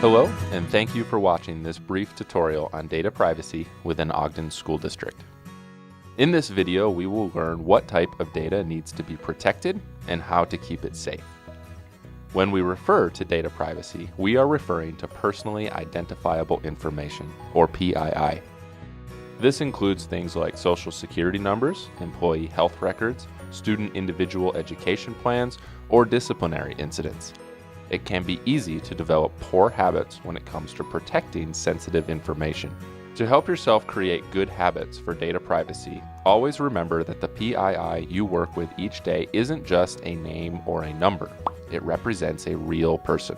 Hello, and thank you for watching this brief tutorial on data privacy within Ogden School District. In this video, we will learn what type of data needs to be protected and how to keep it safe. When we refer to data privacy, we are referring to personally identifiable information, or PII. This includes things like social security numbers, employee health records, student individual education plans, or disciplinary incidents. It can be easy to develop poor habits when it comes to protecting sensitive information. To help yourself create good habits for data privacy, always remember that the PII you work with each day isn't just a name or a number. It represents a real person.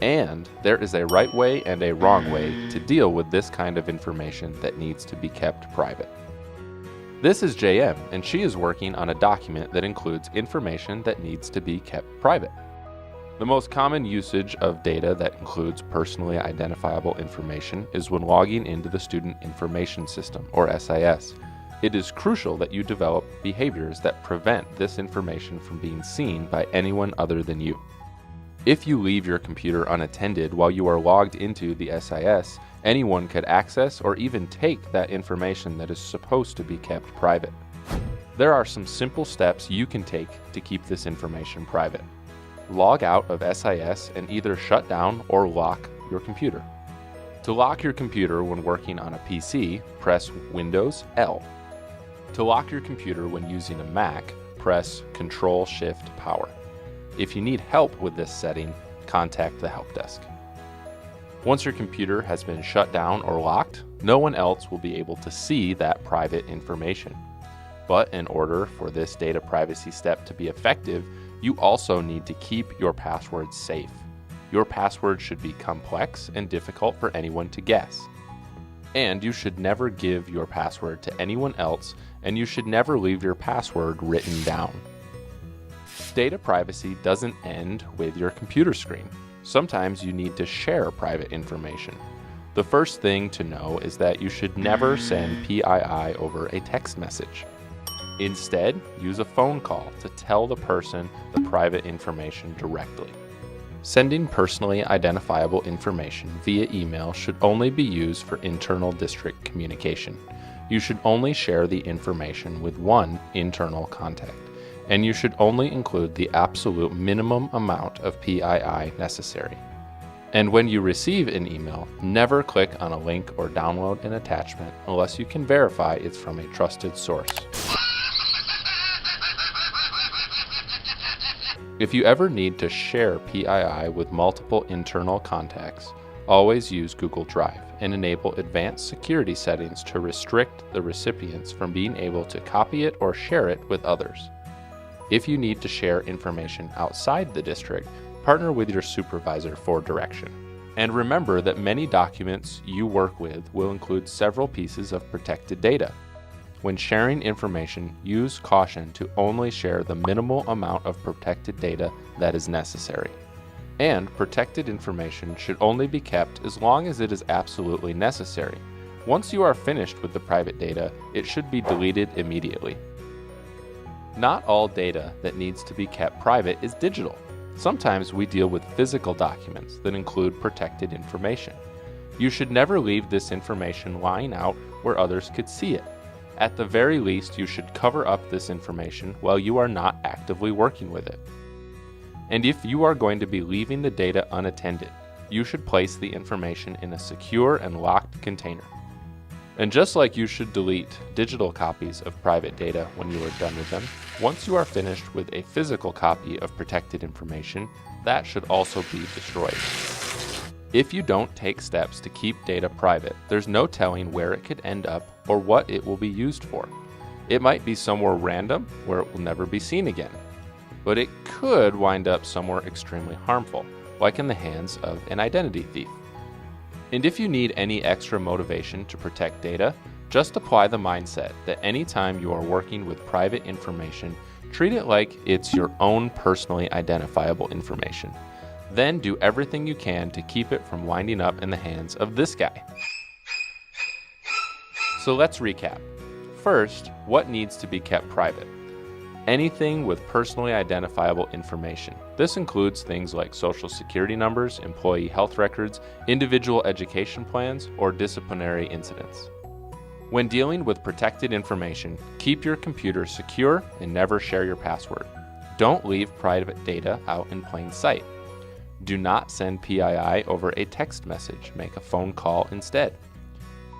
And there is a right way and a wrong way to deal with this kind of information that needs to be kept private. This is JM, and she is working on a document that includes information that needs to be kept private. The most common usage of data that includes personally identifiable information is when logging into the Student Information System, or SIS. It is crucial that you develop behaviors that prevent this information from being seen by anyone other than you. If you leave your computer unattended while you are logged into the SIS, anyone could access or even take that information that is supposed to be kept private. There are some simple steps you can take to keep this information private. Log out of SIS and either shut down or lock your computer. To lock your computer when working on a PC, press Windows L. To lock your computer when using a Mac, press Ctrl-Shift-Power. If you need help with this setting, contact the help desk. Once your computer has been shut down or locked, no one else will be able to see that private information. But in order for this data privacy step to be effective, you also need to keep your passwords safe. Your password should be complex and difficult for anyone to guess. And you should never give your password to anyone else, and you should never leave your password written down. Data privacy doesn't end with your computer screen. Sometimes you need to share private information. The first thing to know is that you should never send PII over a text message. Instead, use a phone call to tell the person the private information directly. Sending personally identifiable information via email should only be used for internal district communication. You should only share the information with one internal contact, and you should only include the absolute minimum amount of PII necessary. And when you receive an email, never click on a link or download an attachment unless you can verify it's from a trusted source. If you ever need to share PII with multiple internal contacts, always use Google Drive and enable advanced security settings to restrict the recipients from being able to copy it or share it with others. If you need to share information outside the district, partner with your supervisor for direction. And remember that many documents you work with will include several pieces of protected data. When sharing information, use caution to only share the minimal amount of protected data that is necessary. And protected information should only be kept as long as it is absolutely necessary. Once you are finished with the private data, it should be deleted immediately. Not all data that needs to be kept private is digital. Sometimes we deal with physical documents that include protected information. You should never leave this information lying out where others could see it. At the very least, you should cover up this information while you are not actively working with it. And if you are going to be leaving the data unattended, you should place the information in a secure and locked container. And just like you should delete digital copies of private data when you are done with them, once you are finished with a physical copy of protected information, that should also be destroyed. If you don't take steps to keep data private, there's no telling where it could end up or what it will be used for. It might be somewhere random where it will never be seen again. But it could wind up somewhere extremely harmful, like in the hands of an identity thief. And if you need any extra motivation to protect data, just apply the mindset that anytime you are working with private information, treat it like it's your own personally identifiable information. Then do everything you can to keep it from winding up in the hands of this guy. So let's recap. First, what needs to be kept private? anything with personally identifiable information. This includes things like social security numbers, employee health records, individual education plans, or disciplinary incidents. When dealing with protected information, keep your computer secure and never share your password. Don't leave private data out in plain sight. Do not send PII over a text message. Make a phone call instead.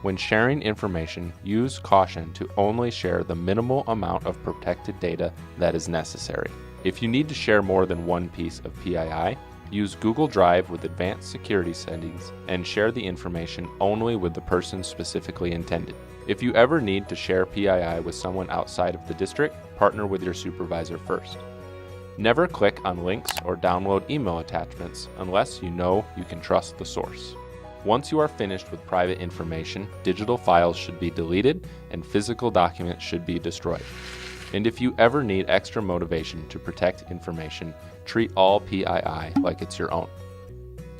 When sharing information, use caution to only share the minimal amount of protected data that is necessary. If you need to share more than one piece of PII, use Google Drive with advanced security settings and share the information only with the person specifically intended. If you ever need to share PII with someone outside of the district, partner with your supervisor first. Never click on links or download email attachments unless you know you can trust the source. Once you are finished with private information, digital files should be deleted and physical documents should be destroyed. And if you ever need extra motivation to protect information, treat all PII like it's your own.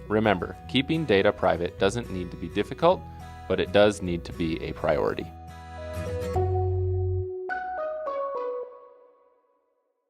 Remember, keeping data private doesn't need to be difficult, but it does need to be a priority.